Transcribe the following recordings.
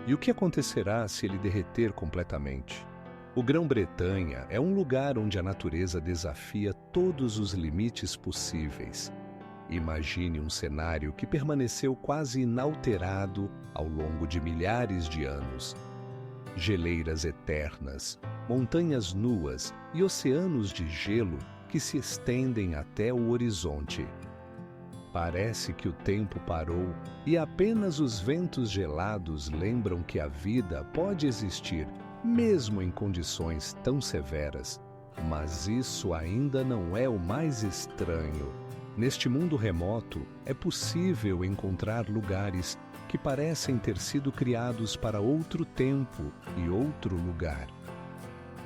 E o que acontecerá se ele derreter completamente? O Grã-Bretanha é um lugar onde a natureza desafia todos os limites possíveis. Imagine um cenário que permaneceu quase inalterado ao longo de milhares de anos. Geleiras eternas, montanhas nuas e oceanos de gelo que se estendem até o horizonte. Parece que o tempo parou e apenas os ventos gelados lembram que a vida pode existir, mesmo em condições tão severas. Mas isso ainda não é o mais estranho. Neste mundo remoto, é possível encontrar lugares que parecem ter sido criados para outro tempo e outro lugar.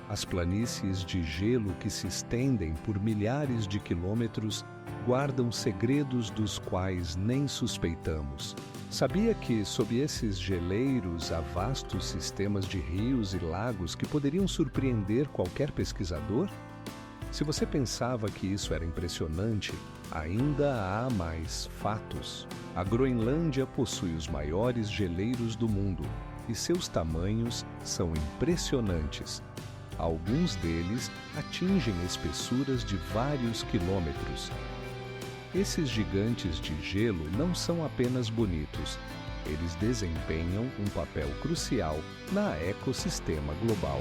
As planícies de gelo que se estendem por milhares de quilômetros guardam segredos dos quais nem suspeitamos. Sabia que, sob esses geleiros, há vastos sistemas de rios e lagos que poderiam surpreender qualquer pesquisador? Se você pensava que isso era impressionante, ainda há mais fatos. A Groenlândia possui os maiores geleiros do mundo e seus tamanhos são impressionantes. Alguns deles atingem espessuras de vários quilômetros. Esses gigantes de gelo não são apenas bonitos, eles desempenham um papel crucial no ecossistema global.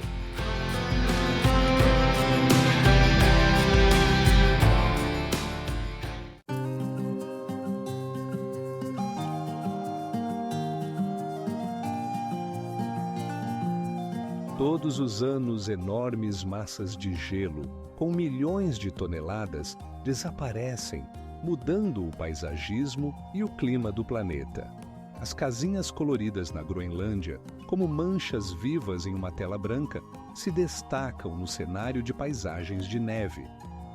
Todos os anos, enormes massas de gelo, com milhões de toneladas, desaparecem, mudando o paisagismo e o clima do planeta. As casinhas coloridas na Groenlândia, como manchas vivas em uma tela branca, se destacam no cenário de paisagens de neve.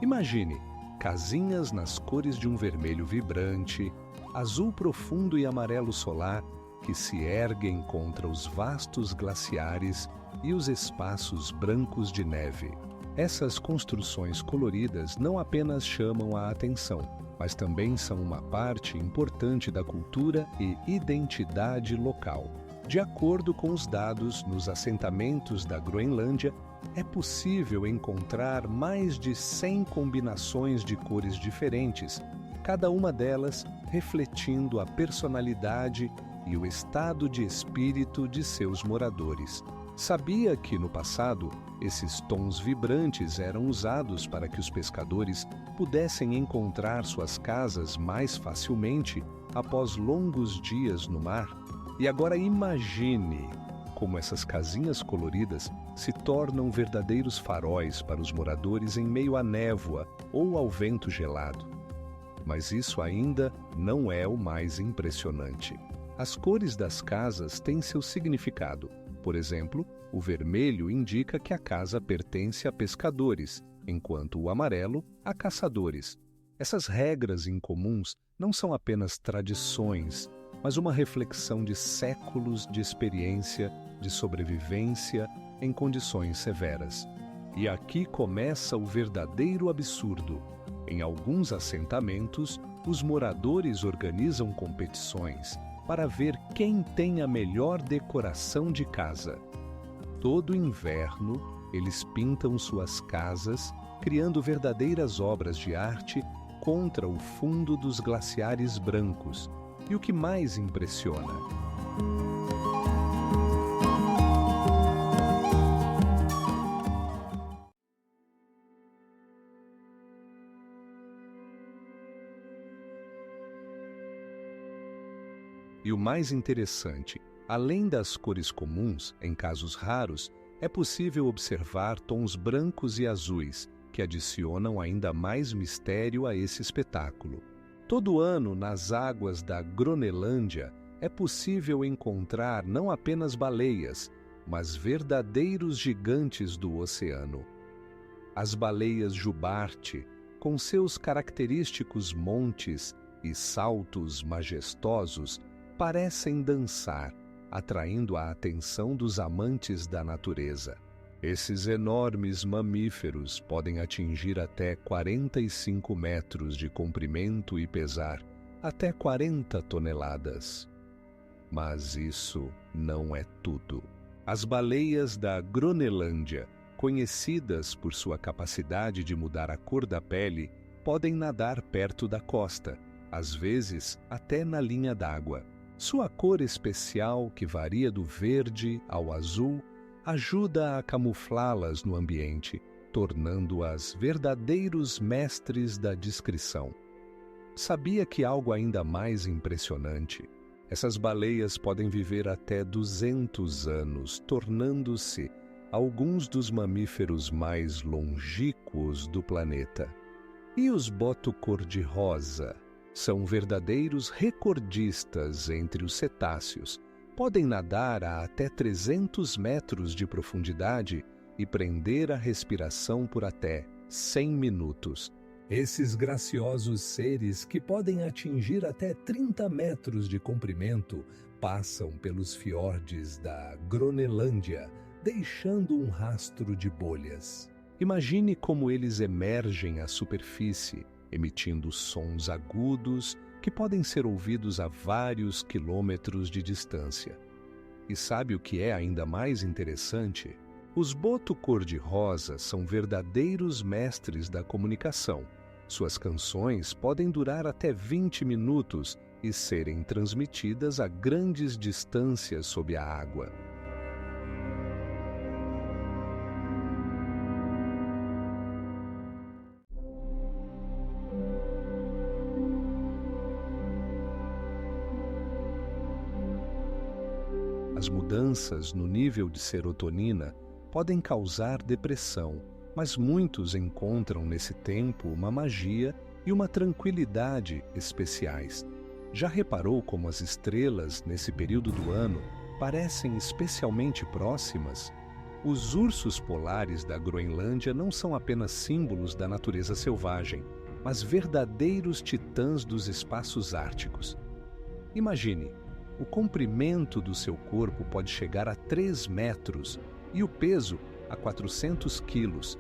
Imagine, casinhas nas cores de um vermelho vibrante, azul profundo e amarelo solar, que se erguem contra os vastos glaciares e os espaços brancos de neve. Essas construções coloridas não apenas chamam a atenção, mas também são uma parte importante da cultura e identidade local. De acordo com os dados nos assentamentos da Groenlândia, é possível encontrar mais de 100 combinações de cores diferentes, cada uma delas refletindo a personalidade e o estado de espírito de seus moradores. Sabia que, no passado, esses tons vibrantes eram usados para que os pescadores pudessem encontrar suas casas mais facilmente após longos dias no mar? E agora imagine como essas casinhas coloridas se tornam verdadeiros faróis para os moradores em meio à névoa ou ao vento gelado. Mas isso ainda não é o mais impressionante. As cores das casas têm seu significado. Por exemplo, o vermelho indica que a casa pertence a pescadores, enquanto o amarelo a caçadores. Essas regras incomuns não são apenas tradições, mas uma reflexão de séculos de experiência de sobrevivência em condições severas. E aqui começa o verdadeiro absurdo. Em alguns assentamentos, os moradores organizam competições para ver quem tem a melhor decoração de casa. Todo inverno, eles pintam suas casas, criando verdadeiras obras de arte contra o fundo dos glaciares brancos. E o que mais impressiona? E o mais interessante, além das cores comuns, em casos raros, é possível observar tons brancos e azuis, que adicionam ainda mais mistério a esse espetáculo. Todo ano, nas águas da Groenlândia, é possível encontrar não apenas baleias, mas verdadeiros gigantes do oceano. As baleias jubarte, com seus característicos montes e saltos majestosos, parecem dançar, atraindo a atenção dos amantes da natureza. Esses enormes mamíferos podem atingir até 45 metros de comprimento e pesar até 40 toneladas. Mas isso não é tudo. As baleias da Groenlândia, conhecidas por sua capacidade de mudar a cor da pele, podem nadar perto da costa, às vezes até na linha d'água. Sua cor especial, que varia do verde ao azul, ajuda a camuflá-las no ambiente, tornando-as verdadeiros mestres da descrição. Sabia que algo ainda mais impressionante? Essas baleias podem viver até 200 anos, tornando-se alguns dos mamíferos mais longínquos do planeta. E os boto cor-de-rosa? São verdadeiros recordistas entre os cetáceos. Podem nadar a até 300 metros de profundidade e prender a respiração por até 100 minutos. Esses graciosos seres, que podem atingir até 30 metros de comprimento, passam pelos fiordes da Groenlândia, deixando um rastro de bolhas. Imagine como eles emergem à superfície, emitindo sons agudos que podem ser ouvidos a vários quilômetros de distância. E sabe o que é ainda mais interessante? Os boto cor-de-rosa são verdadeiros mestres da comunicação. Suas canções podem durar até 20 minutos e serem transmitidas a grandes distâncias sob a água. As mudanças no nível de serotonina podem causar depressão, mas muitos encontram nesse tempo uma magia e uma tranquilidade especiais. Já reparou como as estrelas, nesse período do ano, parecem especialmente próximas? Os ursos polares da Groenlândia não são apenas símbolos da natureza selvagem, mas verdadeiros titãs dos espaços árticos. Imagine, o comprimento do seu corpo pode chegar a 3 metros e o peso a 400 quilos.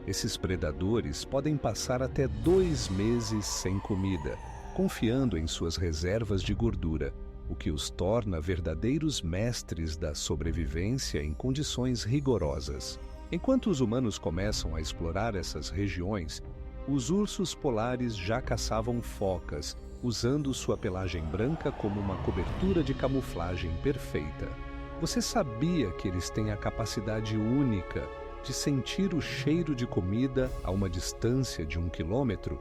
Esses predadores podem passar até 2 meses sem comida, confiando em suas reservas de gordura, o que os torna verdadeiros mestres da sobrevivência em condições rigorosas. Enquanto os humanos começam a explorar essas regiões, os ursos polares já caçavam focas, usando sua pelagem branca como uma cobertura de camuflagem perfeita. Você sabia que eles têm a capacidade única de sentir o cheiro de comida a uma distância de 1 quilômetro?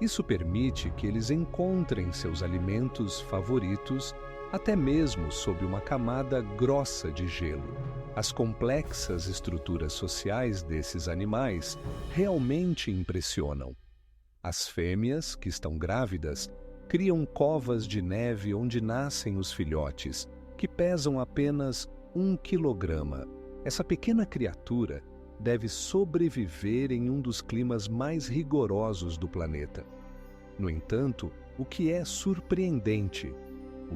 Isso permite que eles encontrem seus alimentos favoritos até mesmo sob uma camada grossa de gelo. As complexas estruturas sociais desses animais realmente impressionam. As fêmeas, que estão grávidas, criam covas de neve onde nascem os filhotes, que pesam apenas 1 quilograma. Essa pequena criatura deve sobreviver em um dos climas mais rigorosos do planeta. No entanto, o que é surpreendente,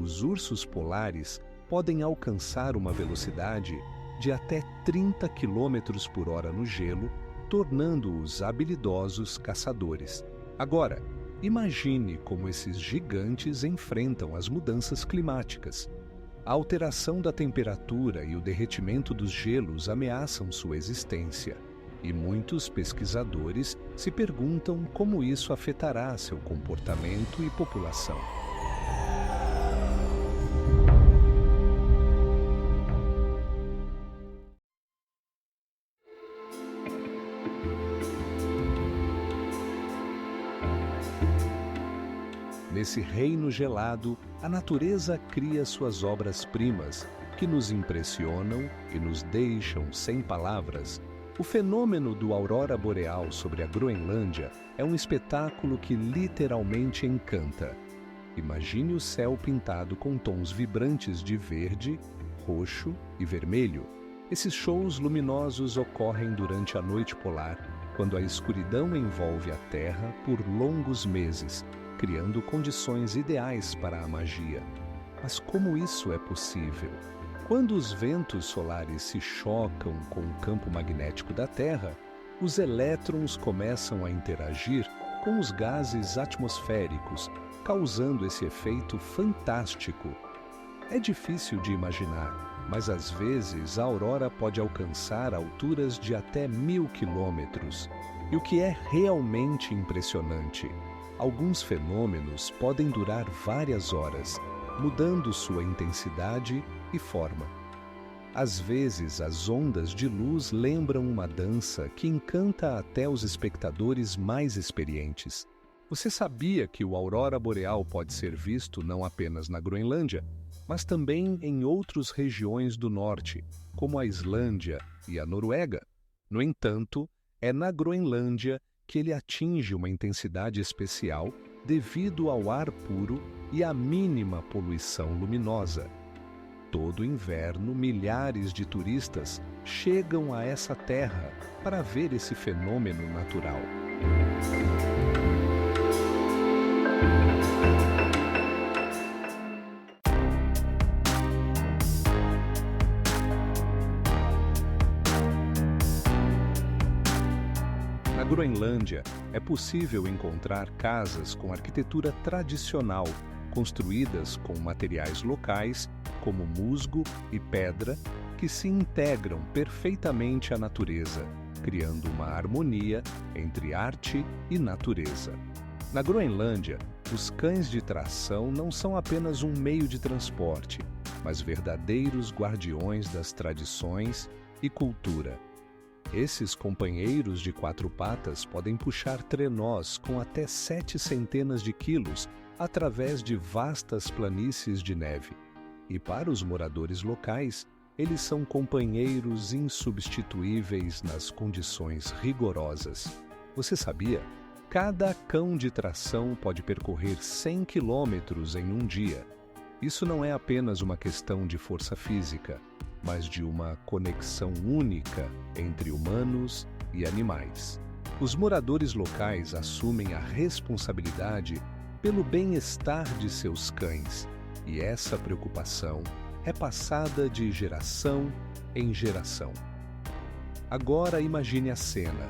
os ursos polares podem alcançar uma velocidade de até 30 km por hora no gelo, tornando-os habilidosos caçadores. Agora, imagine como esses gigantes enfrentam as mudanças climáticas. A alteração da temperatura e o derretimento dos gelos ameaçam sua existência, e muitos pesquisadores se perguntam como isso afetará seu comportamento e população. Nesse reino gelado, a natureza cria suas obras-primas, que nos impressionam e nos deixam sem palavras. O fenômeno do aurora boreal sobre a Groenlândia é um espetáculo que literalmente encanta. Imagine o céu pintado com tons vibrantes de verde, roxo e vermelho. Esses shows luminosos ocorrem durante a noite polar, quando a escuridão envolve a Terra por longos meses, criando condições ideais para a magia. Mas como isso é possível? Quando os ventos solares se chocam com o campo magnético da Terra, os elétrons começam a interagir com os gases atmosféricos, causando esse efeito fantástico. É difícil de imaginar, mas às vezes a aurora pode alcançar alturas de até 1.000 quilômetros. E o que é realmente impressionante, alguns fenômenos podem durar várias horas, mudando sua intensidade e forma. Às vezes, as ondas de luz lembram uma dança que encanta até os espectadores mais experientes. Você sabia que o aurora boreal pode ser visto não apenas na Groenlândia, mas também em outras regiões do norte, como a Islândia e a Noruega? No entanto, é na Groenlândia que ele atinge uma intensidade especial devido ao ar puro e à mínima poluição luminosa. Todo inverno, milhares de turistas chegam a essa terra para ver esse fenômeno natural. Na Groenlândia, é possível encontrar casas com arquitetura tradicional, construídas com materiais locais, como musgo e pedra, que se integram perfeitamente à natureza, criando uma harmonia entre arte e natureza. Na Groenlândia, os cães de tração não são apenas um meio de transporte, mas verdadeiros guardiões das tradições e cultura. Esses companheiros de 4 patas podem puxar trenós com até 7 centenas de quilos através de vastas planícies de neve. E para os moradores locais, eles são companheiros insubstituíveis nas condições rigorosas. Você sabia? Cada cão de tração pode percorrer 100 quilômetros em um dia. Isso não é apenas uma questão de força física, mas de uma conexão única entre humanos e animais. Os moradores locais assumem a responsabilidade pelo bem-estar de seus cães, e essa preocupação é passada de geração em geração. Agora imagine a cena: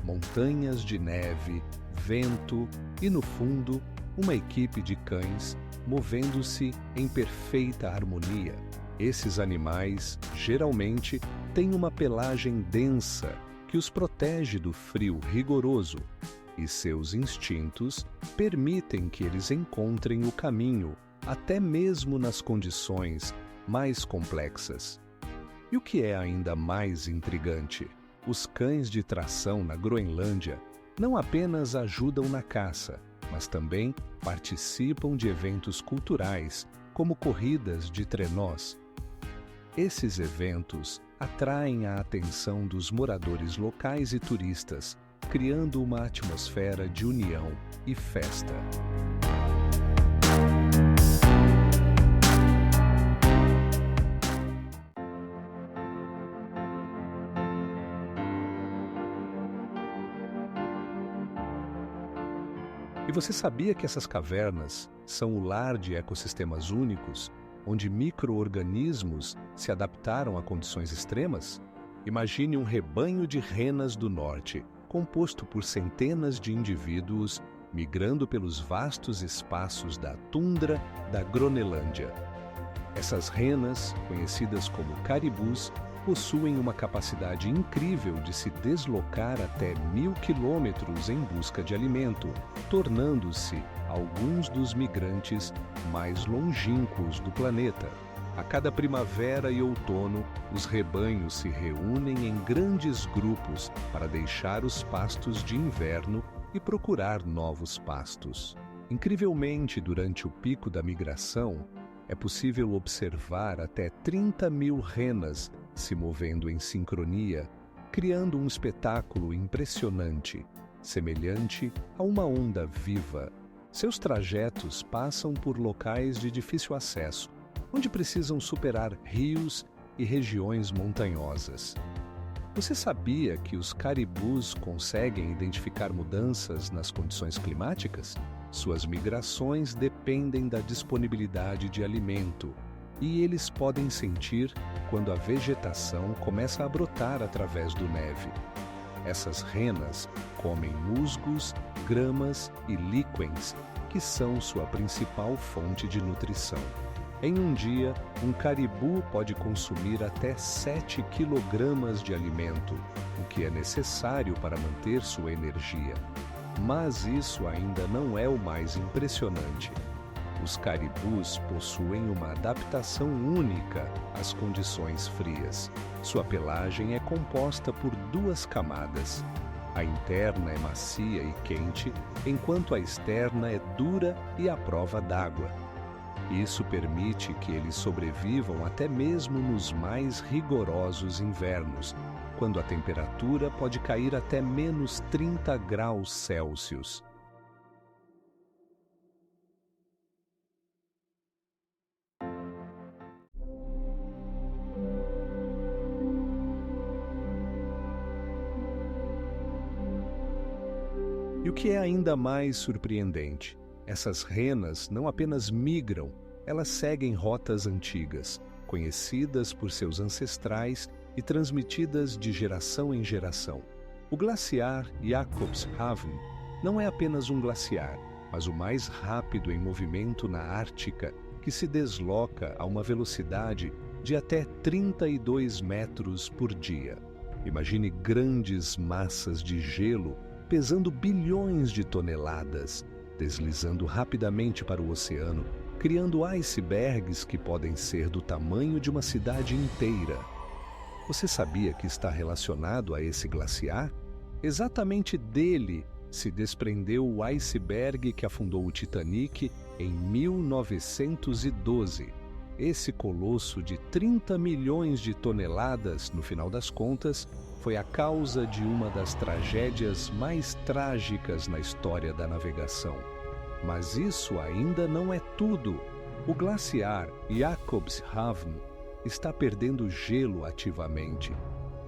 montanhas de neve, vento e, no fundo, uma equipe de cães movendo-se em perfeita harmonia. Esses animais, geralmente, têm uma pelagem densa que os protege do frio rigoroso, e seus instintos permitem que eles encontrem o caminho até mesmo nas condições mais complexas. E o que é ainda mais intrigante? Os cães de tração na Groenlândia não apenas ajudam na caça, mas também participam de eventos culturais, como corridas de trenós. Esses eventos atraem a atenção dos moradores locais e turistas, criando uma atmosfera de união e festa. E você sabia que essas cavernas são o lar de ecossistemas únicos, onde micro-organismos se adaptaram a condições extremas? Imagine um rebanho de renas do norte, composto por centenas de indivíduos migrando pelos vastos espaços da tundra da Groenlândia. Essas renas, conhecidas como caribus, possuem uma capacidade incrível de se deslocar até 1.000 quilômetros em busca de alimento, tornando-se alguns dos migrantes mais longínquos do planeta. A cada primavera e outono, os rebanhos se reúnem em grandes grupos para deixar os pastos de inverno e procurar novos pastos. Incrivelmente, durante o pico da migração, é possível observar até 30.000 renas se movendo em sincronia, criando um espetáculo impressionante, semelhante a uma onda viva. Seus trajetos passam por locais de difícil acesso, onde precisam superar rios e regiões montanhosas. Você sabia que os caribus conseguem identificar mudanças nas condições climáticas? Suas migrações dependem da disponibilidade de alimento, e eles podem sentir quando a vegetação começa a brotar através do neve. Essas renas comem musgos, gramas e líquens, que são sua principal fonte de nutrição. Em um dia, um caribu pode consumir até 7 quilogramas de alimento, o que é necessário para manter sua energia. Mas isso ainda não é o mais impressionante. Os caribus possuem uma adaptação única às condições frias. Sua pelagem é composta por 2 camadas. A interna é macia e quente, enquanto a externa é dura e à prova d'água. Isso permite que eles sobrevivam até mesmo nos mais rigorosos invernos, quando a temperatura pode cair até menos 30 graus Celsius. E o que é ainda mais surpreendente, essas renas não apenas migram, elas seguem rotas antigas, conhecidas por seus ancestrais e transmitidas de geração em geração. O glaciar Jakobshavn não é apenas um glaciar, mas o mais rápido em movimento na Ártica, que se desloca a uma velocidade de até 32 metros por dia. Imagine grandes massas de gelo pesando bilhões de toneladas, deslizando rapidamente para o oceano, criando icebergs que podem ser do tamanho de uma cidade inteira. Você sabia que está relacionado a esse glaciar? Exatamente dele se desprendeu o iceberg que afundou o Titanic em 1912. Esse colosso de 30 milhões de toneladas, no final das contas, foi a causa de uma das tragédias mais trágicas na história da navegação. Mas isso ainda não é tudo. O glaciar Jakobshavn está perdendo gelo ativamente.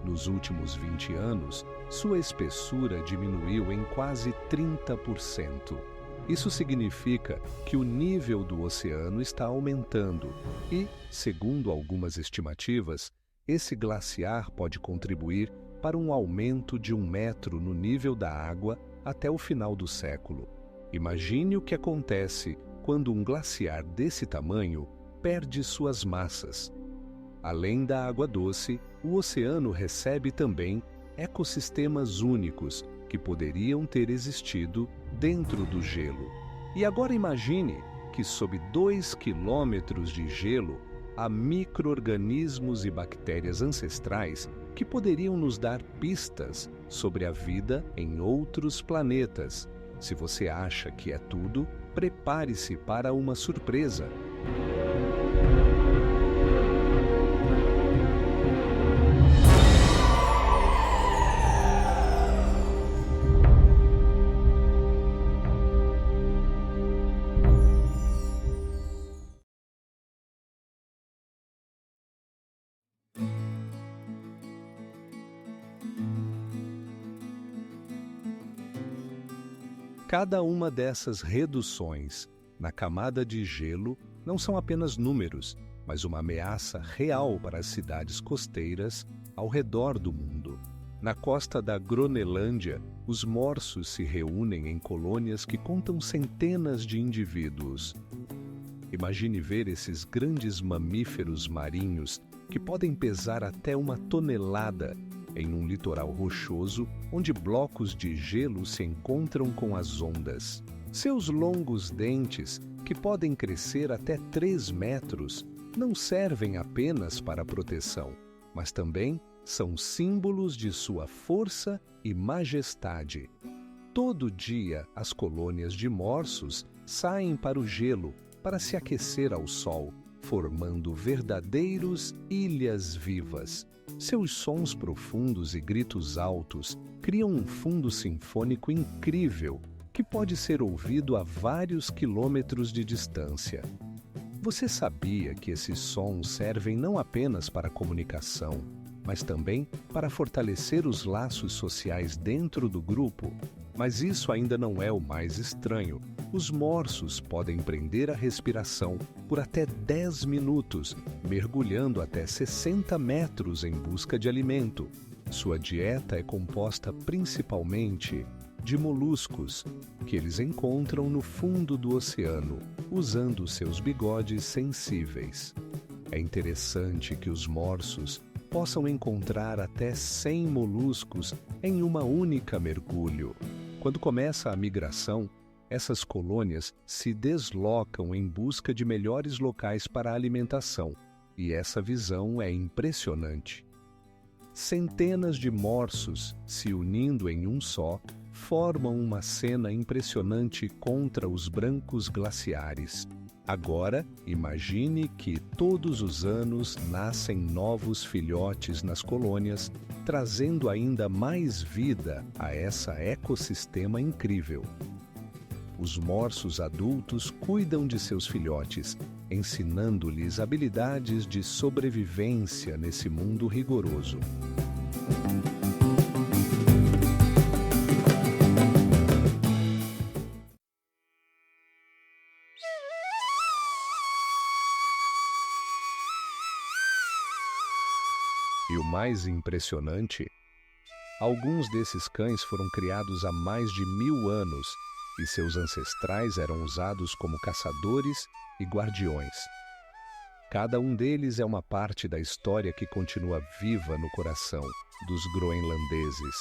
Nos últimos 20 anos, sua espessura diminuiu em quase 30%. Isso significa que o nível do oceano está aumentando e, segundo algumas estimativas, esse glaciar pode contribuir para um aumento de 1 metro no nível da água até o final do século. Imagine o que acontece quando um glaciar desse tamanho perde suas massas. Além da água doce, o oceano recebe também ecossistemas únicos que poderiam ter existido dentro do gelo. E agora imagine que sob 2 quilômetros de gelo há micro-organismos e bactérias ancestrais que poderiam nos dar pistas sobre a vida em outros planetas. Se você acha que é tudo, prepare-se para uma surpresa. Cada uma dessas reduções na camada de gelo não são apenas números, mas uma ameaça real para as cidades costeiras ao redor do mundo. Na costa da Groenlândia, os morsos se reúnem em colônias que contam centenas de indivíduos. Imagine ver esses grandes mamíferos marinhos que podem pesar até 1 tonelada em um litoral rochoso onde blocos de gelo se encontram com as ondas. Seus longos dentes, que podem crescer até 3 metros, não servem apenas para proteção, mas também são símbolos de sua força e majestade. Todo dia, as colônias de morsos saem para o gelo para se aquecer ao sol, formando verdadeiros ilhas vivas. Seus sons profundos e gritos altos criam um fundo sinfônico incrível que pode ser ouvido a vários quilômetros de distância. Você sabia que esses sons servem não apenas para comunicação, mas também para fortalecer os laços sociais dentro do grupo? Mas isso ainda não é o mais estranho. Os morsos podem prender a respiração por até 10 minutos, mergulhando até 60 metros em busca de alimento. Sua dieta é composta principalmente de moluscos que eles encontram no fundo do oceano, usando seus bigodes sensíveis. É interessante que os morsos possam encontrar até 100 moluscos em uma única mergulho. Quando começa a migração, essas colônias se deslocam em busca de melhores locais para a alimentação, e essa visão é impressionante. Centenas de morsos, se unindo em um só, formam uma cena impressionante contra os brancos glaciares. Agora, imagine que todos os anos nascem novos filhotes nas colônias, trazendo ainda mais vida a esse ecossistema incrível. Os morsos adultos cuidam de seus filhotes, ensinando-lhes habilidades de sobrevivência nesse mundo rigoroso. E o mais impressionante, alguns desses cães foram criados há mais de 1000 anos e seus ancestrais eram usados como caçadores e guardiões. Cada um deles é uma parte da história que continua viva no coração dos groenlandeses.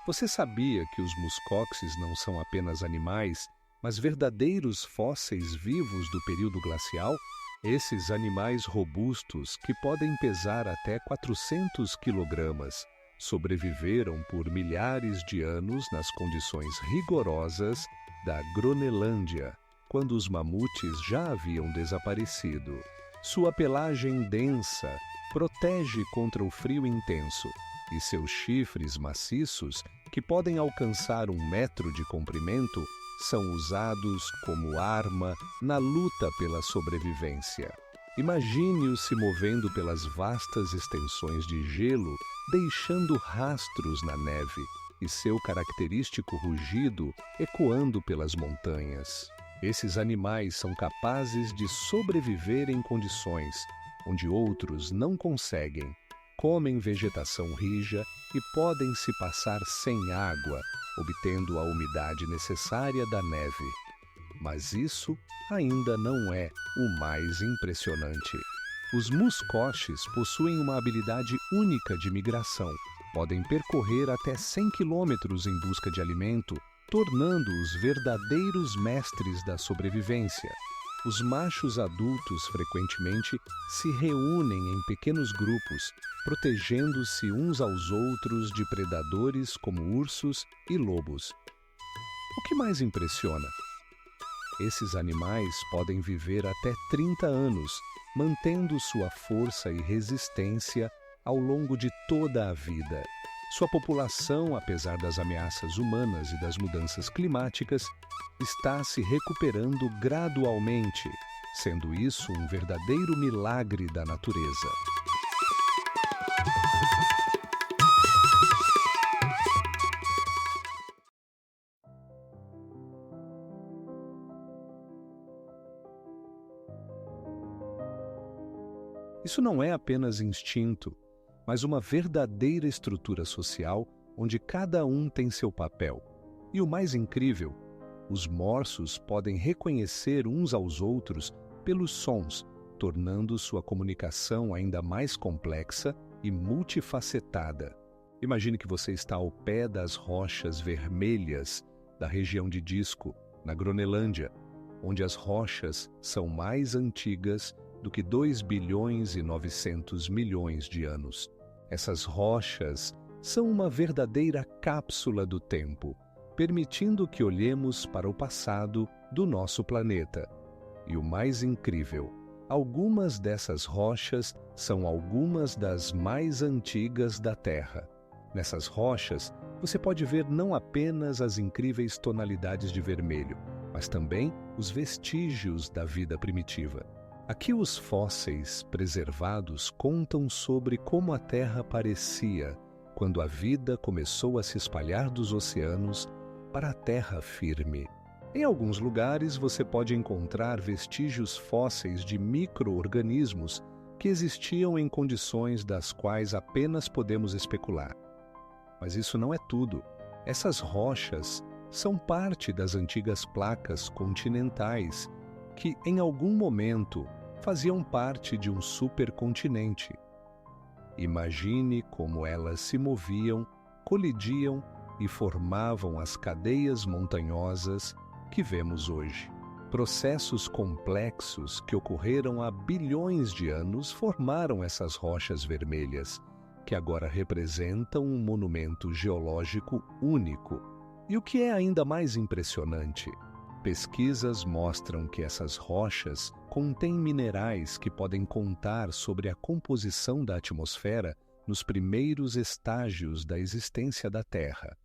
Você sabia que os muskoxes não são apenas animais, mas verdadeiros fósseis vivos do período glacial? Esses animais robustos, que podem pesar até 400 quilogramas, sobreviveram por milhares de anos nas condições rigorosas da Groenlândia, quando os mamutes já haviam desaparecido. Sua pelagem densa protege contra o frio intenso, e seus chifres maciços, que podem alcançar 1 metro de comprimento, são usados como arma na luta pela sobrevivência. Imagine-os se movendo pelas vastas extensões de gelo, deixando rastros na neve, e seu característico rugido ecoando pelas montanhas. Esses animais são capazes de sobreviver em condições onde outros não conseguem. Comem vegetação rija e podem se passar sem água, obtendo a umidade necessária da neve. Mas isso ainda não é o mais impressionante. Os muscoches possuem uma habilidade única de migração. Podem percorrer até 100 quilômetros em busca de alimento, tornando-os verdadeiros mestres da sobrevivência. Os machos adultos frequentemente se reúnem em pequenos grupos, protegendo-se uns aos outros de predadores como ursos e lobos. O que mais impressiona? Esses animais podem viver até 30 anos, mantendo sua força e resistência ao longo de toda a vida. Sua população, apesar das ameaças humanas e das mudanças climáticas, está se recuperando gradualmente, sendo isso um verdadeiro milagre da natureza. Isso não é apenas instinto, mas uma verdadeira estrutura social onde cada um tem seu papel. E o mais incrível, os morsos podem reconhecer uns aos outros pelos sons, tornando sua comunicação ainda mais complexa e multifacetada. Imagine que você está ao pé das rochas vermelhas da região de Disco, na Groenlândia, onde as rochas são mais antigas do que 2 bilhões e 900 milhões de anos. Essas rochas são uma verdadeira cápsula do tempo, permitindo que olhemos para o passado do nosso planeta. E o mais incrível, algumas dessas rochas são algumas das mais antigas da Terra. Nessas rochas, você pode ver não apenas as incríveis tonalidades de vermelho, mas também os vestígios da vida primitiva. Aqui os fósseis preservados contam sobre como a Terra parecia quando a vida começou a se espalhar dos oceanos para a terra firme. Em alguns lugares você pode encontrar vestígios fósseis de micro-organismos que existiam em condições das quais apenas podemos especular. Mas isso não é tudo. Essas rochas São parte das antigas placas continentais que, em algum momento, faziam parte de um supercontinente. Imagine como elas se moviam, colidiam e formavam as cadeias montanhosas que vemos hoje. Processos complexos que ocorreram há bilhões de anos formaram essas rochas vermelhas, que agora representam um monumento geológico único. E o que é ainda mais impressionante, pesquisas mostram que essas rochas contêm minerais que podem contar sobre a composição da atmosfera nos primeiros estágios da existência da Terra.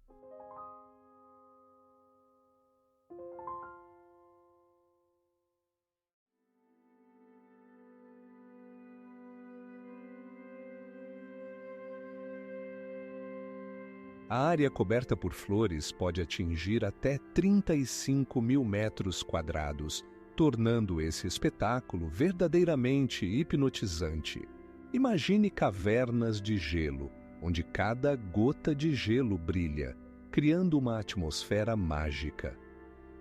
A área coberta por flores pode atingir até 35 mil metros quadrados, tornando esse espetáculo verdadeiramente hipnotizante. Imagine cavernas de gelo, onde cada gota de gelo brilha, criando uma atmosfera mágica.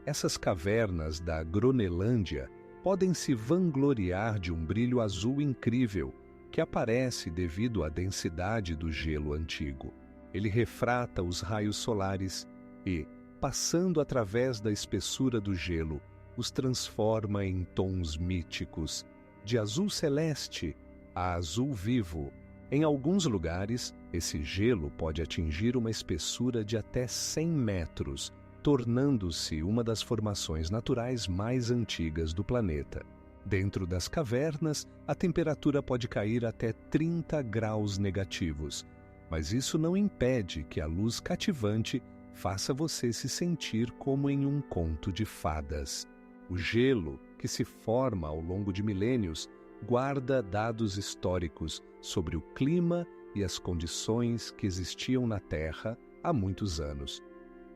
Essas cavernas da Gronelândia podem se vangloriar de um brilho azul incrível, que aparece devido à densidade do gelo antigo. Ele refrata os raios solares e, passando através da espessura do gelo, os transforma em tons míticos, de azul celeste a azul vivo. Em alguns lugares, esse gelo pode atingir uma espessura de até 100 metros, tornando-se uma das formações naturais mais antigas do planeta. Dentro das cavernas, a temperatura pode cair até 30 graus negativos, mas isso não impede que a luz cativante faça você se sentir como em um conto de fadas. O gelo, que se forma ao longo de milênios, guarda dados históricos sobre o clima e as condições que existiam na Terra há muitos anos.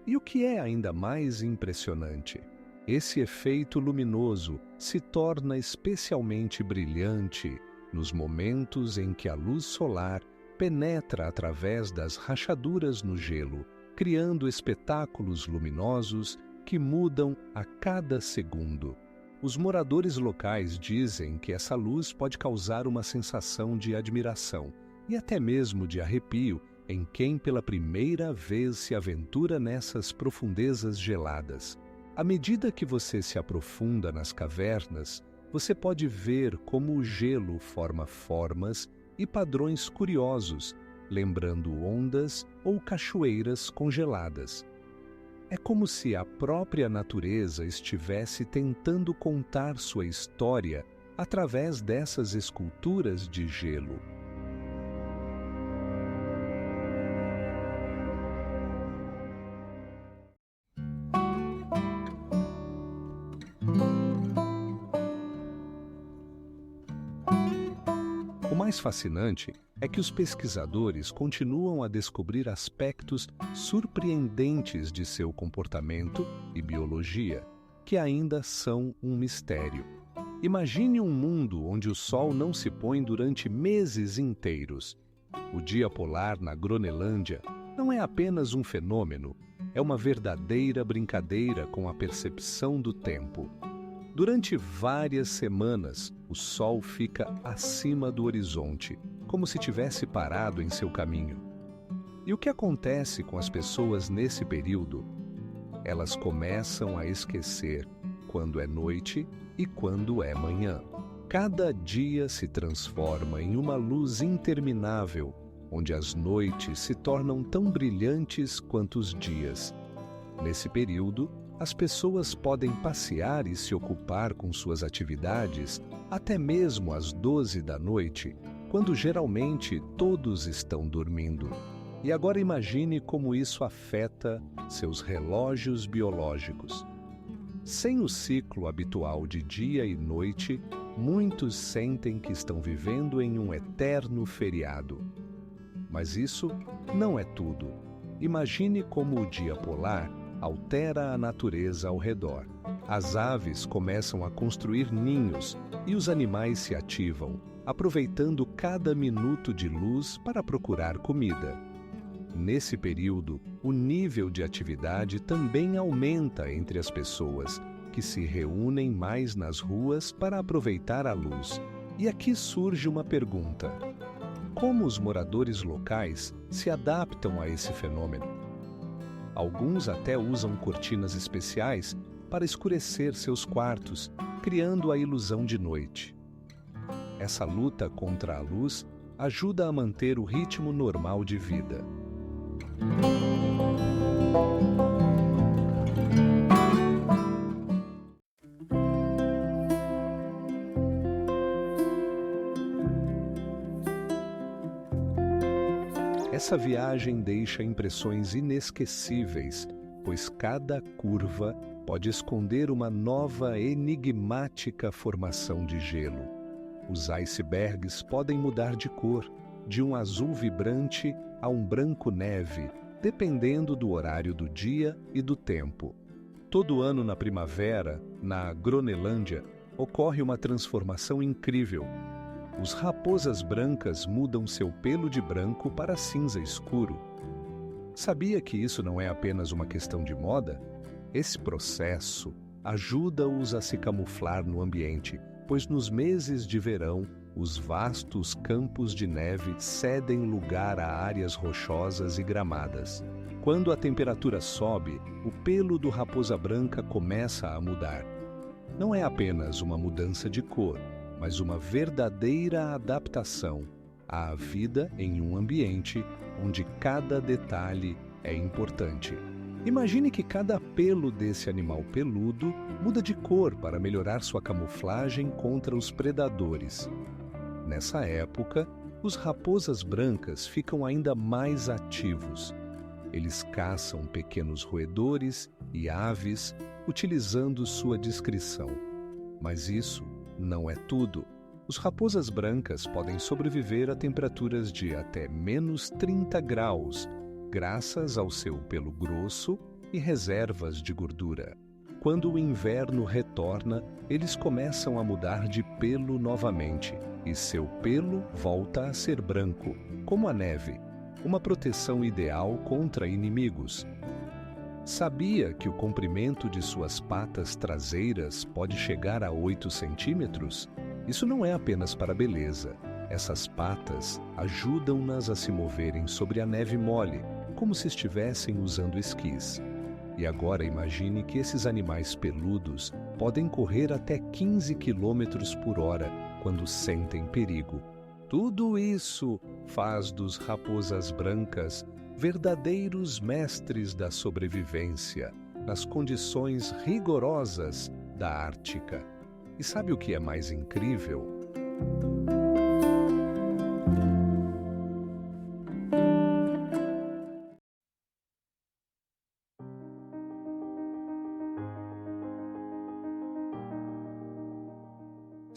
E o que é ainda mais impressionante? Esse efeito luminoso se torna especialmente brilhante nos momentos em que a luz solar penetra através das rachaduras no gelo, criando espetáculos luminosos que mudam a cada segundo. Os moradores locais dizem que essa luz pode causar uma sensação de admiração e até mesmo de arrepio em quem pela primeira vez se aventura nessas profundezas geladas. À medida que você se aprofunda nas cavernas, você pode ver como o gelo forma formas e padrões curiosos, lembrando ondas ou cachoeiras congeladas. É como se a própria natureza estivesse tentando contar sua história através dessas esculturas de gelo. O mais fascinante é que os pesquisadores continuam a descobrir aspectos surpreendentes de seu comportamento e biologia, que ainda são um mistério. Imagine um mundo onde o sol não se põe durante meses inteiros. O dia polar na Gronelândia não é apenas um fenômeno, é uma verdadeira brincadeira com a percepção do tempo. Durante várias semanas, o sol fica acima do horizonte, como se tivesse parado em seu caminho. E o que acontece com as pessoas nesse período? Elas começam a esquecer quando é noite e quando é manhã. Cada dia se transforma em uma luz interminável, onde as noites se tornam tão brilhantes quanto os dias. Nesse período, as pessoas podem passear e se ocupar com suas atividades até mesmo às 12 da noite, quando geralmente todos estão dormindo. E agora imagine como isso afeta seus relógios biológicos. Sem o ciclo habitual de dia e noite, muitos sentem que estão vivendo em um eterno feriado. Mas isso não é tudo. Imagine como o dia polar altera a natureza ao redor. As aves começam a construir ninhos e os animais se ativam, aproveitando cada minuto de luz para procurar comida. Nesse período, o nível de atividade também aumenta entre as pessoas, que se reúnem mais nas ruas para aproveitar a luz. E aqui surge uma pergunta: como os moradores locais se adaptam a esse fenômeno? Alguns até usam cortinas especiais para escurecer seus quartos, criando a ilusão de noite. Essa luta contra a luz ajuda a manter o ritmo normal de vida. Essa viagem deixa impressões inesquecíveis, pois cada curva pode esconder uma nova enigmática formação de gelo. Os icebergs podem mudar de cor, de um azul vibrante a um branco neve, dependendo do horário do dia e do tempo. Todo ano na primavera, na Groenlândia, ocorre uma transformação incrível. Os raposas brancas mudam seu pelo de branco para cinza escuro. Sabia que isso não é apenas uma questão de moda? Esse processo ajuda-os a se camuflar no ambiente, pois nos meses de verão, os vastos campos de neve cedem lugar a áreas rochosas e gramadas. Quando a temperatura sobe, o pelo do raposa branca começa a mudar. Não é apenas uma mudança de cor, mas uma verdadeira adaptação à vida em um ambiente onde cada detalhe é importante. Imagine que cada pelo desse animal peludo muda de cor para melhorar sua camuflagem contra os predadores. Nessa época, os raposas brancas ficam ainda mais ativos. Eles caçam pequenos roedores e aves, utilizando sua discrição. Mas isso não é tudo. Os raposas brancas podem sobreviver a temperaturas de até menos 30 graus, graças ao seu pelo grosso e reservas de gordura. Quando o inverno retorna, eles começam a mudar de pelo novamente, e seu pelo volta a ser branco, como a neve, uma proteção ideal contra inimigos. Sabia que o comprimento de suas patas traseiras pode chegar a 8 centímetros? Isso não é apenas para beleza. Essas patas ajudam-nas a se moverem sobre a neve mole, como se estivessem usando esquis. E agora imagine que esses animais peludos podem correr até 15 quilômetros por hora quando sentem perigo. Tudo isso faz dos raposas brancas verdadeiros mestres da sobrevivência nas condições rigorosas da Ártica. E sabe o que é mais incrível?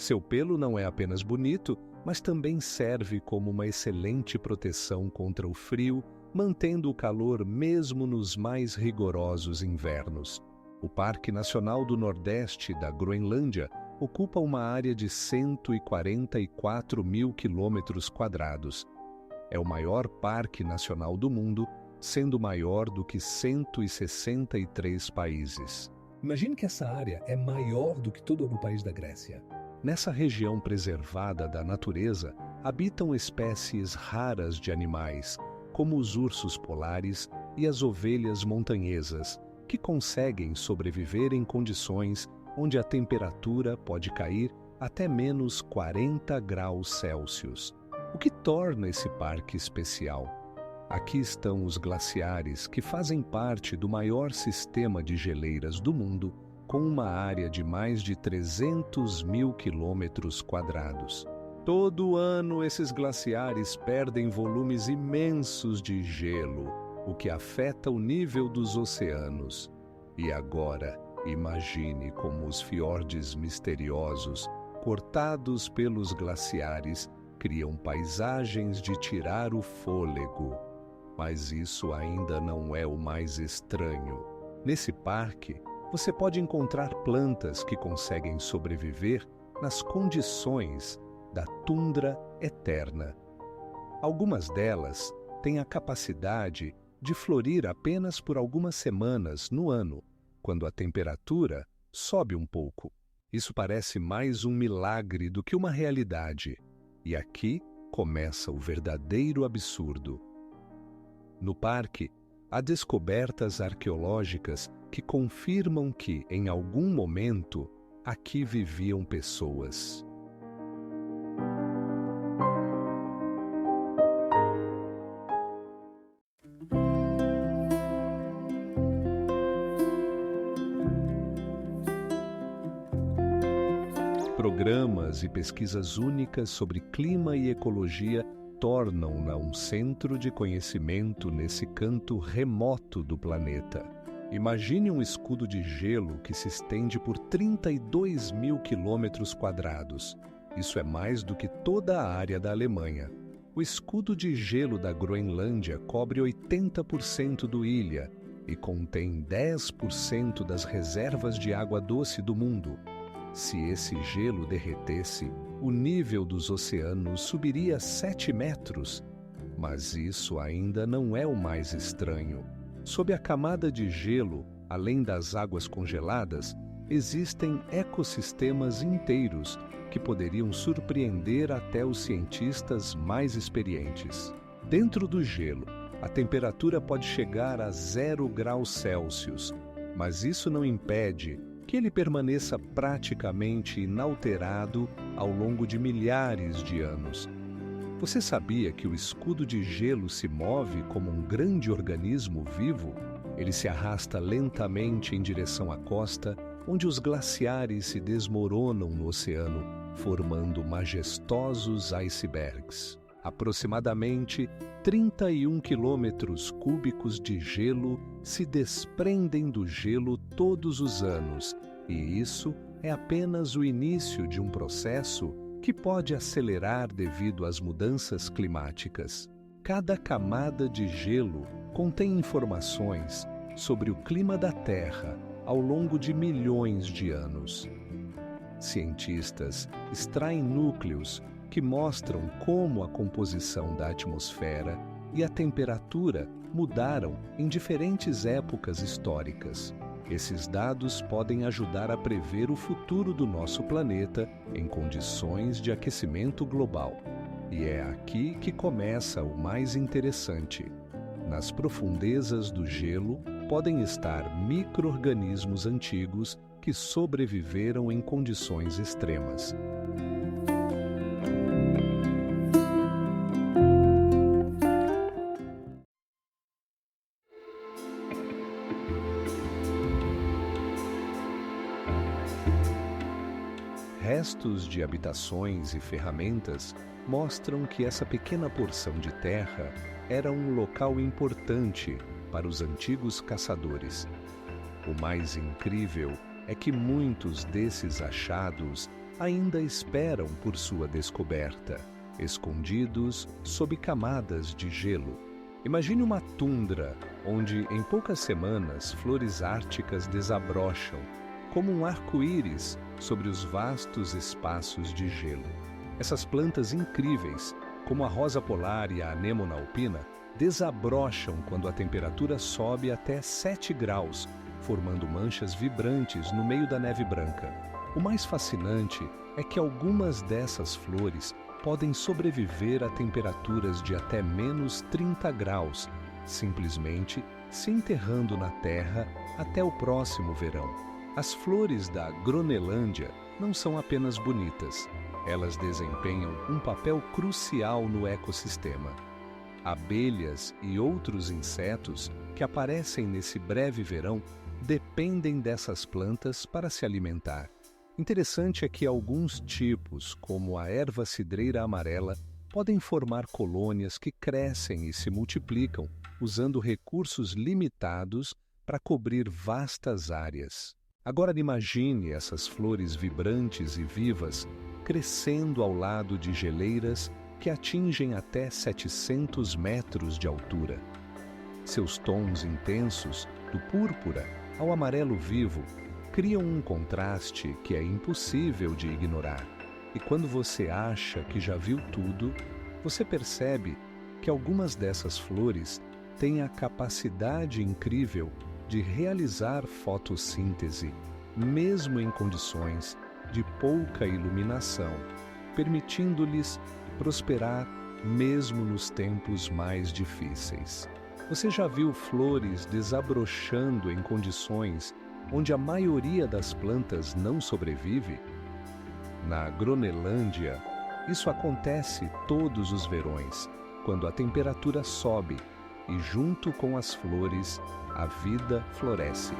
Seu pelo não é apenas bonito, mas também serve como uma excelente proteção contra o frio, mantendo o calor mesmo nos mais rigorosos invernos. O Parque Nacional do Nordeste da Groenlândia ocupa uma área de 144 mil quilômetros quadrados. É o maior parque nacional do mundo, sendo maior do que 163 países. Imagine que essa área é maior do que todo o país da Grécia. Nessa região preservada da natureza, habitam espécies raras de animais, como os ursos polares e as ovelhas montanhesas, que conseguem sobreviver em condições onde a temperatura pode cair até menos 40 graus Celsius, o que torna esse parque especial. Aqui estão os glaciares, que fazem parte do maior sistema de geleiras do mundo, com uma área de mais de 300 mil quilômetros quadrados. Todo ano, esses glaciares perdem volumes imensos de gelo, o que afeta o nível dos oceanos. E agora, imagine como os fiordes misteriosos, cortados pelos glaciares, criam paisagens de tirar o fôlego. Mas isso ainda não é o mais estranho. Nesse parque, você pode encontrar plantas que conseguem sobreviver nas condições da tundra eterna. Algumas delas tem a capacidade de florir apenas por algumas semanas no ano, quando a temperatura sobe um pouco. Isso parece mais um milagre do que uma realidade. E aqui começa o verdadeiro absurdo. No parque, há descobertas arqueológicas que confirmam que, em algum momento, aqui viviam pessoas. Programas e pesquisas únicas sobre clima e ecologia tornam-na um centro de conhecimento nesse canto remoto do planeta. Imagine um escudo de gelo que se estende por 32 mil quilômetros quadrados. Isso é mais do que toda a área da Alemanha. O escudo de gelo da Groenlândia cobre 80% do ilha e contém 10% das reservas de água doce do mundo. Se esse gelo derretesse, o nível dos oceanos subiria 7 metros. Mas isso ainda não é o mais estranho. Sob a camada de gelo, além das águas congeladas, existem ecossistemas inteiros que poderiam surpreender até os cientistas mais experientes. Dentro do gelo, a temperatura pode chegar a 0 graus Celsius, mas isso não impede que ele permaneça praticamente inalterado ao longo de milhares de anos. Você sabia que o escudo de gelo se move como um grande organismo vivo? Ele se arrasta lentamente em direção à costa, onde os glaciares se desmoronam no oceano, formando majestosos icebergs. Aproximadamente 31 quilômetros cúbicos de gelo se desprendem do gelo todos os anos, e isso é apenas o início de um processo que pode acelerar devido às mudanças climáticas. Cada camada de gelo contém informações sobre o clima da Terra ao longo de milhões de anos. Cientistas extraem núcleos que mostram como a composição da atmosfera e a temperatura mudaram em diferentes épocas históricas. Esses dados podem ajudar a prever o futuro do nosso planeta em condições de aquecimento global. E é aqui que começa o mais interessante. Nas profundezas do gelo podem estar micro-organismos antigos que sobreviveram em condições extremas. Restos de habitações e ferramentas mostram que essa pequena porção de terra era um local importante para os antigos caçadores. O mais incrível é que muitos desses achados ainda esperam por sua descoberta, escondidos sob camadas de gelo. Imagine uma tundra onde, em poucas semanas, flores árticas desabrocham, como um arco-íris sobre os vastos espaços de gelo. Essas plantas incríveis, como a rosa polar e a anêmona alpina, desabrocham quando a temperatura sobe até 7 graus, formando manchas vibrantes no meio da neve branca. O mais fascinante é que algumas dessas flores podem sobreviver a temperaturas de até menos 30 graus, simplesmente se enterrando na terra até o próximo verão. As flores da Groenlândia não são apenas bonitas, elas desempenham um papel crucial no ecossistema. Abelhas e outros insetos que aparecem nesse breve verão dependem dessas plantas para se alimentar. Interessante é que alguns tipos, como a erva cidreira amarela, podem formar colônias que crescem e se multiplicam usando recursos limitados para cobrir vastas áreas. Agora imagine essas flores vibrantes e vivas crescendo ao lado de geleiras que atingem até 700 metros de altura. Seus tons intensos, do púrpura ao amarelo vivo, criam um contraste que é impossível de ignorar. E quando você acha que já viu tudo, você percebe que algumas dessas flores têm a capacidade incrível de realizar fotossíntese, mesmo em condições de pouca iluminação, permitindo-lhes prosperar mesmo nos tempos mais difíceis. Você já viu flores desabrochando em condições onde a maioria das plantas não sobrevive? Na Gronelândia, isso acontece todos os verões, quando a temperatura sobe e, junto com as flores, a vida floresce.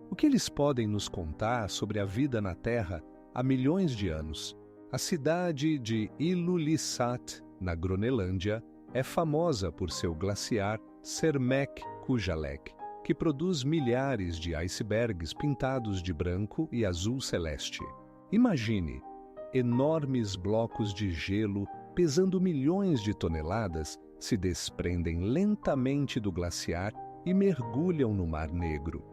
O que eles podem nos contar sobre a vida na Terra há milhões de anos? A cidade de Ilulissat, na Gronelândia, é famosa por seu glaciar Cermek-Kujalleq, que produz milhares de icebergs pintados de branco e azul celeste. Imagine, enormes blocos de gelo pesando milhões de toneladas se desprendem lentamente do glaciar e mergulham no Mar Negro.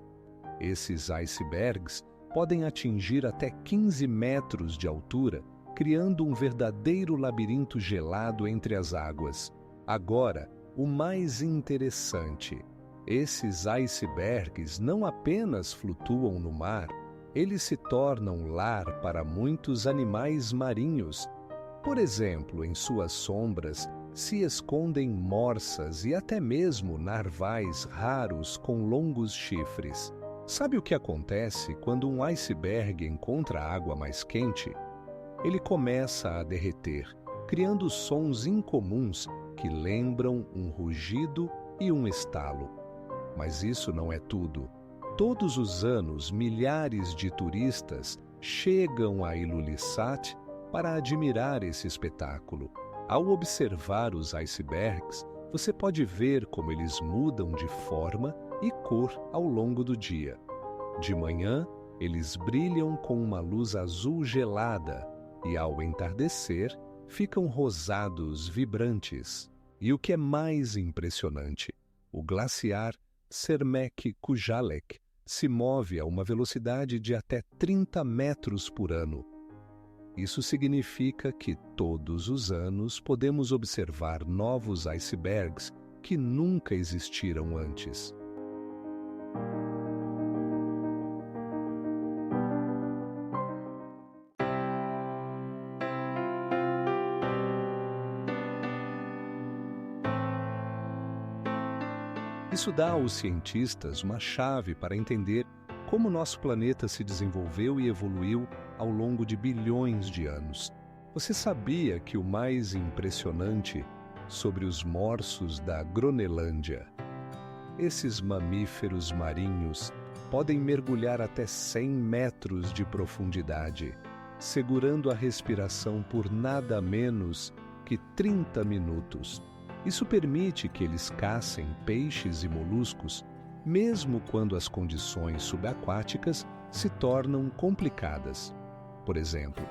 Esses icebergs podem atingir até 15 metros de altura, criando um verdadeiro labirinto gelado entre as águas. Agora, o mais interessante: esses icebergs não apenas flutuam no mar, eles se tornam lar para muitos animais marinhos. Por exemplo, em suas sombras se escondem morsas e até mesmo narvais raros com longos chifres. Sabe o que acontece quando um iceberg encontra água mais quente? Ele começa a derreter, criando sons incomuns que lembram um rugido e um estalo. Mas isso não é tudo. Todos os anos, milhares de turistas chegam a Ilulissat para admirar esse espetáculo. Ao observar os icebergs, você pode ver como eles mudam de forma e cor ao longo do dia. De manhã, eles brilham com uma luz azul gelada e, ao entardecer, ficam rosados vibrantes. E o que é mais impressionante, o glaciar Cermek-Kujalleq se move a uma velocidade de até 30 metros por ano. Isso significa que todos os anos podemos observar novos icebergs que nunca existiram antes. Isso dá aos cientistas uma chave para entender como nosso planeta se desenvolveu e evoluiu ao longo de bilhões de anos. Você sabia que o mais impressionante sobre os morsos da Gronelândia? Esses mamíferos marinhos podem mergulhar até 100 metros de profundidade, segurando a respiração por nada menos que 30 minutos. Isso permite que eles caçem peixes e moluscos, mesmo quando as condições subaquáticas se tornam complicadas. Por exemplo,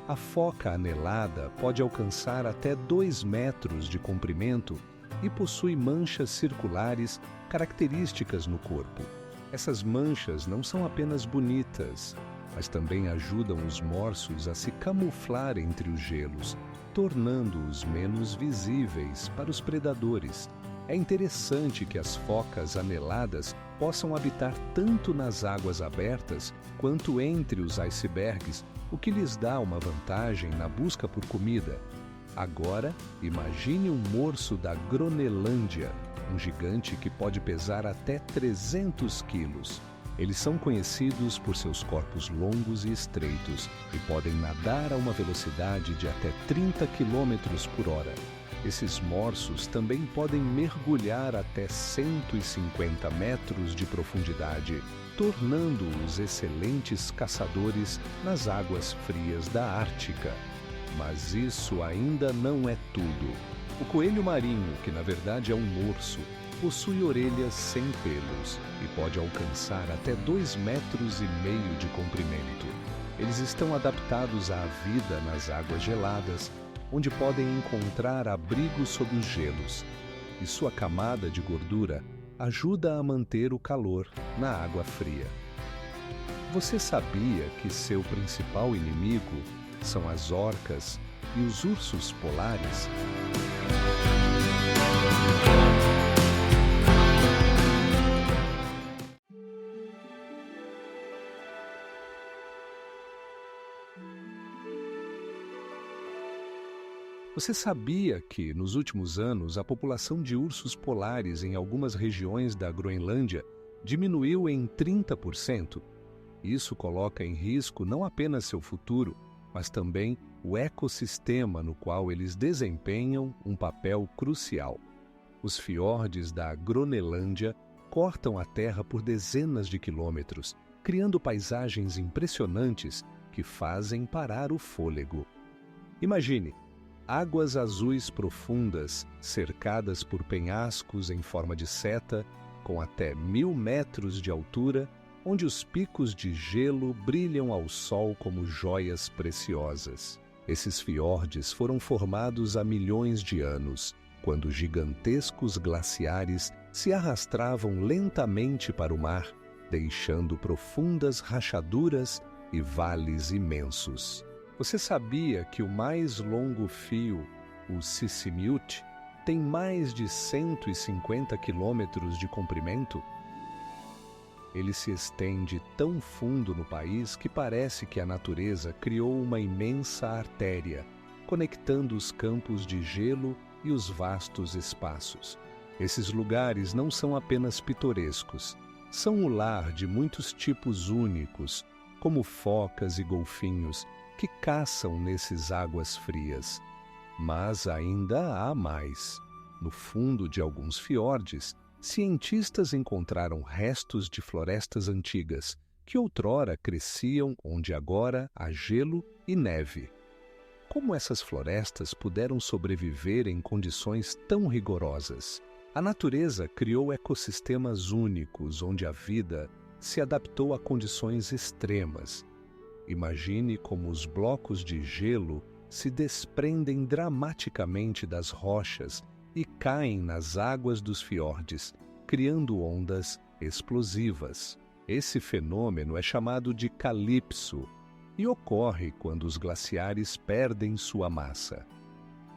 a foca anelada pode alcançar até 2 metros de comprimento e possui manchas circulares características no corpo. Essas manchas não são apenas bonitas, mas também ajudam os morsos a se camuflar entre os gelos, tornando-os menos visíveis para os predadores. É interessante que as focas aneladas possam habitar tanto nas águas abertas quanto entre os icebergs, o que lhes dá uma vantagem na busca por comida. Agora, imagine um morso da Gronelândia, um gigante que pode pesar até 300 quilos. Eles são conhecidos por seus corpos longos e estreitos e podem nadar a uma velocidade de até 30 km por hora. Esses morsos também podem mergulhar até 150 metros de profundidade, tornando-os excelentes caçadores nas águas frias da Ártica. Mas isso ainda não é tudo. O coelho marinho, que na verdade é um morso, possui orelhas sem pelos e pode alcançar até 2,5 metros de comprimento. Eles estão adaptados à vida nas águas geladas, onde podem encontrar abrigo sob os gelos. e sua camada de gordura ajuda a manter o calor na água fria. Você sabia que seu principal inimigo são as orcas e os ursos polares? Você sabia que, nos últimos anos, a população de ursos polares em algumas regiões da Groenlândia diminuiu em 30%? Isso coloca em risco não apenas seu futuro, mas também o ecossistema no qual eles desempenham um papel crucial. Os fiordes da Groenlândia cortam a terra por dezenas de quilômetros, criando paisagens impressionantes que fazem parar o fôlego. Imagine águas azuis profundas, cercadas por penhascos em forma de seta, com até 1000 metros de altura, onde os picos de gelo brilham ao sol como joias preciosas. Esses fiordes foram formados há milhões de anos, quando gigantescos glaciares se arrastravam lentamente para o mar, deixando profundas rachaduras e vales imensos. Você sabia que o mais longo fio, o Sisimiut, tem mais de 150 quilômetros de comprimento? Ele se estende tão fundo no país que parece que a natureza criou uma imensa artéria, conectando os campos de gelo e os vastos espaços. Esses lugares não são apenas pitorescos, são o lar de muitos tipos únicos, como focas e golfinhos, que caçam nesses águas frias. Mas ainda há mais. No fundo de alguns fiordes, cientistas encontraram restos de florestas antigas, que outrora cresciam onde agora há gelo e neve. Como essas florestas puderam sobreviver em condições tão rigorosas? A natureza criou ecossistemas únicos onde a vida se adaptou a condições extremas. Imagine como os blocos de gelo se desprendem dramaticamente das rochas e caem nas águas dos fiordes, criando ondas explosivas. Esse fenômeno é chamado de calipso e ocorre quando os glaciares perdem sua massa.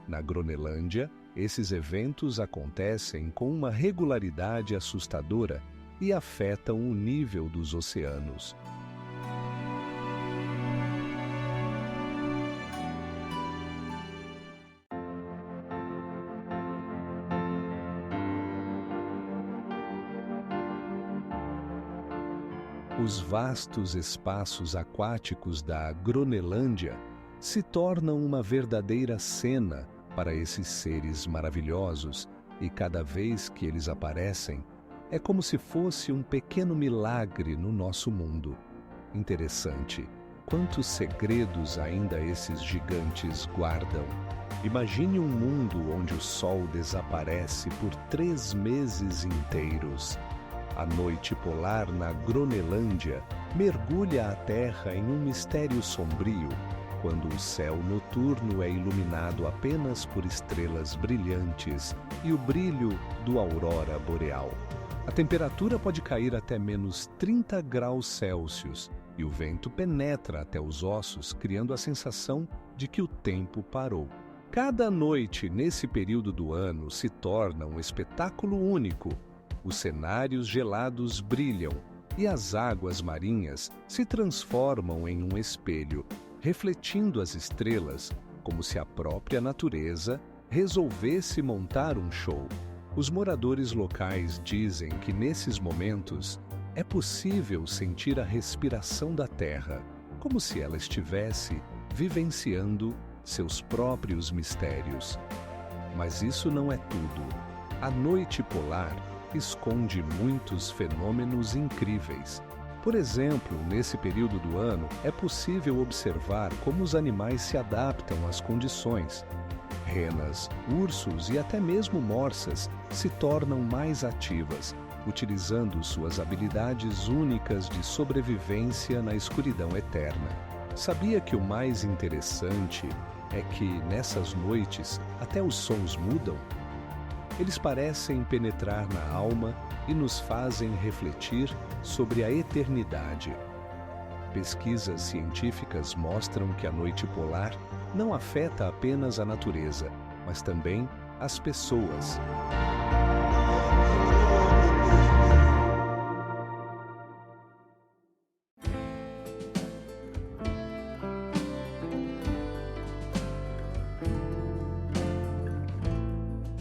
Na Groenlândia, esses eventos acontecem com uma regularidade assustadora e afetam o nível dos oceanos. Os vastos espaços aquáticos da Groenlândia se tornam uma verdadeira cena para esses seres maravilhosos, e cada vez que eles aparecem, é como se fosse um pequeno milagre no nosso mundo. Interessante, quantos segredos ainda esses gigantes guardam. Imagine um mundo onde o sol desaparece por 3 meses inteiros. A noite polar na Groenlândia mergulha a Terra em um mistério sombrio, quando o céu noturno é iluminado apenas por estrelas brilhantes e o brilho do aurora boreal. A temperatura pode cair até menos 30 graus Celsius e o vento penetra até os ossos, criando a sensação de que o tempo parou. Cada noite nesse período do ano se torna um espetáculo único. Os cenários gelados brilham e as águas marinhas se transformam em um espelho, refletindo as estrelas, como se a própria natureza resolvesse montar um show. Os moradores locais dizem que nesses momentos é possível sentir a respiração da terra, como se ela estivesse vivenciando seus próprios mistérios. Mas isso não é tudo. A noite polar esconde muitos fenômenos incríveis. Por exemplo, nesse período do ano, é possível observar como os animais se adaptam às condições. Renas, ursos e até mesmo morsas se tornam mais ativas, utilizando suas habilidades únicas de sobrevivência na escuridão eterna. Sabia que o mais interessante é que, nessas noites, até os sons mudam? Eles parecem penetrar na alma e nos fazem refletir sobre a eternidade. Pesquisas científicas mostram que a noite polar não afeta apenas a natureza, mas também as pessoas.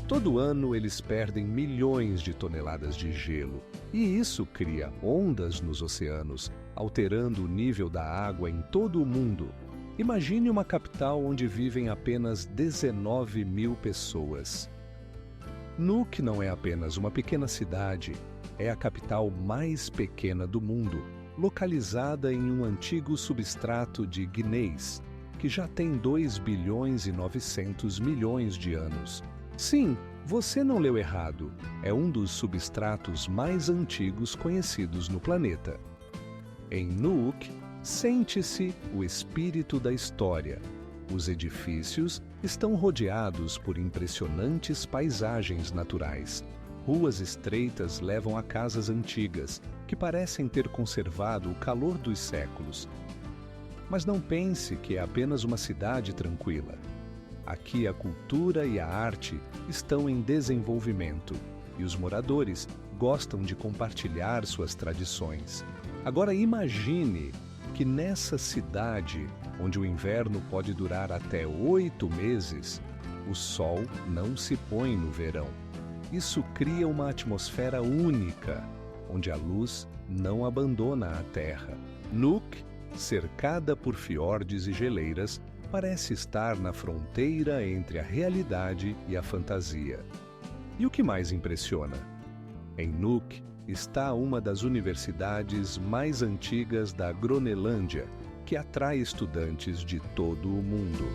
Todo ano eles perdem milhões de toneladas de gelo, e isso cria ondas nos oceanos, alterando o nível da água em todo o mundo. Imagine uma capital onde vivem apenas 19 mil pessoas. Nuuk não é apenas uma pequena cidade, é a capital mais pequena do mundo, localizada em um antigo substrato de gneis, que já tem 2 bilhões e 900 milhões de anos. Sim, você não leu errado. É um dos substratos mais antigos conhecidos no planeta. Em Nuuk, sente-se o espírito da história. Os edifícios estão rodeados por impressionantes paisagens naturais. Ruas estreitas levam a casas antigas, que parecem ter conservado o calor dos séculos. Mas não pense que é apenas uma cidade tranquila. Aqui a cultura e a arte estão em desenvolvimento e os moradores gostam de compartilhar suas tradições. Agora imagine que nessa cidade, onde o inverno pode durar até 8 meses, o sol não se põe no verão. Isso cria uma atmosfera única, onde a luz não abandona a terra. Nuuk, cercada por fiordes e geleiras, parece estar na fronteira entre a realidade e a fantasia. E o que mais impressiona? Em Nuuk está uma das universidades mais antigas da Gronelândia, que atrai estudantes de todo o mundo.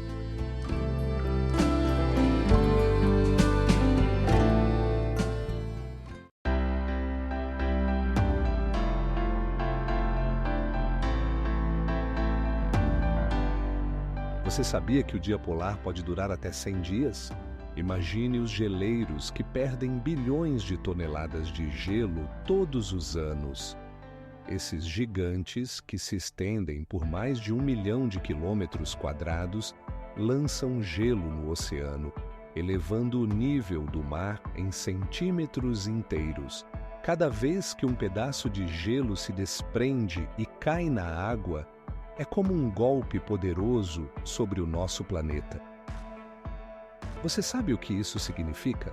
Você sabia que o dia polar pode durar até 100 dias? Imagine os geleiros que perdem bilhões de toneladas de gelo todos os anos. Esses gigantes, que se estendem por mais de 1 milhão de quilômetros quadrados, lançam gelo no oceano, elevando o nível do mar em centímetros inteiros. Cada vez que um pedaço de gelo se desprende e cai na água, é como um golpe poderoso sobre o nosso planeta. Você sabe o que isso significa?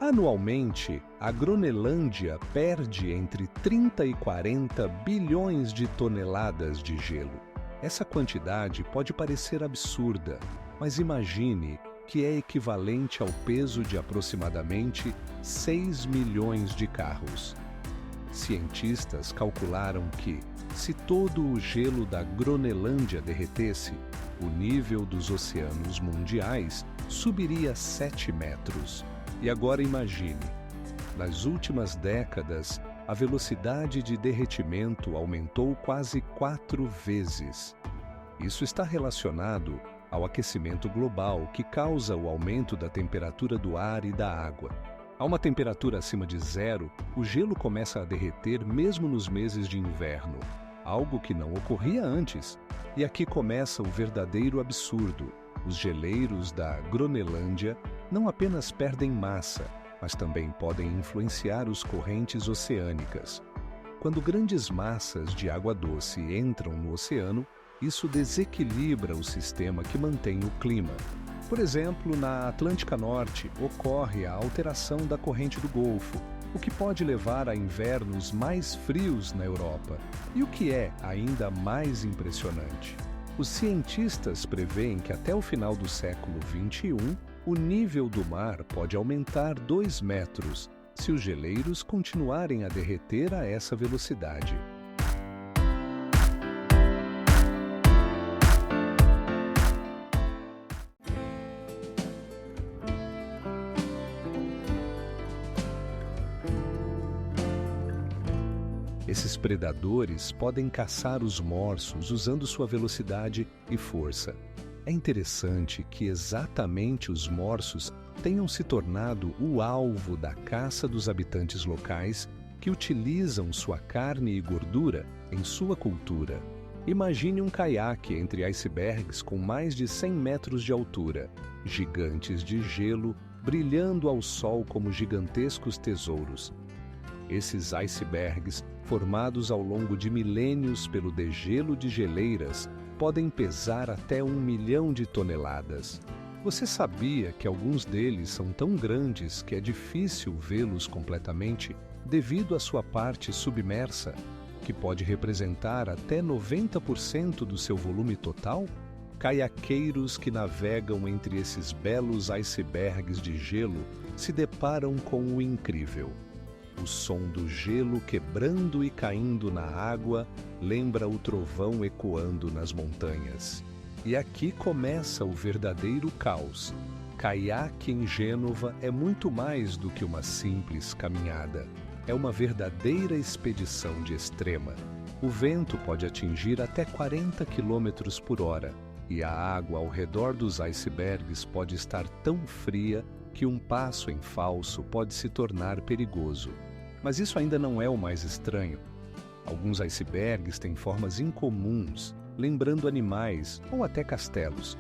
Anualmente, a Gronelândia perde entre 30 e 40 bilhões de toneladas de gelo. Essa quantidade pode parecer absurda, mas imagine que é equivalente ao peso de aproximadamente 6 milhões de carros. Cientistas calcularam que, se todo o gelo da Gronelândia derretesse, o nível dos oceanos mundiais subiria 7 metros. E agora imagine, nas últimas décadas, a velocidade de derretimento aumentou quase 4 vezes. Isso está relacionado ao aquecimento global, que causa o aumento da temperatura do ar e da água. A uma temperatura acima de zero, o gelo começa a derreter mesmo nos meses de inverno, algo que não ocorria antes. E aqui começa o verdadeiro absurdo. Os geleiros da Gronelândia não apenas perdem massa, mas também podem influenciar os correntes oceânicas. Quando grandes massas de água doce entram no oceano, isso desequilibra o sistema que mantém o clima. Por exemplo, na Atlântica Norte ocorre a alteração da corrente do Golfo, o que pode levar a invernos mais frios na Europa. E o que é ainda mais impressionante? Os cientistas preveem que até o final do século XXI, o nível do mar pode aumentar 2 metros, se os geleiros continuarem a derreter a essa velocidade. Esses predadores podem caçar os morsos usando sua velocidade e força. É interessante que exatamente os morsos tenham se tornado o alvo da caça dos habitantes locais que utilizam sua carne e gordura em sua cultura. Imagine um caiaque entre icebergs com mais de 100 metros de altura, gigantes de gelo brilhando ao sol como gigantescos tesouros. Esses icebergs, formados ao longo de milênios pelo degelo de geleiras, podem pesar até 1 milhão de toneladas. Você sabia que alguns deles são tão grandes que é difícil vê-los completamente devido à sua parte submersa, que pode representar até 90% do seu volume total? Caiaqueiros que navegam entre esses belos icebergs de gelo se deparam com o incrível. O som do gelo quebrando e caindo na água lembra o trovão ecoando nas montanhas. E aqui começa o verdadeiro caos. Caiaque em Gênova é muito mais do que uma simples caminhada. É uma verdadeira expedição de extrema. O vento pode atingir até 40 km por hora e a água ao redor dos icebergs pode estar tão fria que um passo em falso pode se tornar perigoso. Mas isso ainda não é o mais estranho. Alguns icebergs têm formas incomuns, lembrando animais ou até castelos.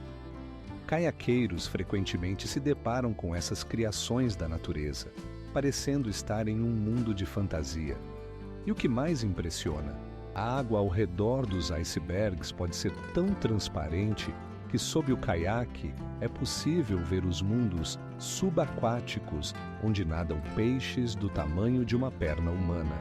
Caiaqueiros frequentemente se deparam com essas criações da natureza, parecendo estar em um mundo de fantasia. E o que mais impressiona, a água ao redor dos icebergs pode ser tão transparente que sob o caiaque é possível ver os mundos subaquáticos onde nadam peixes do tamanho de uma perna humana.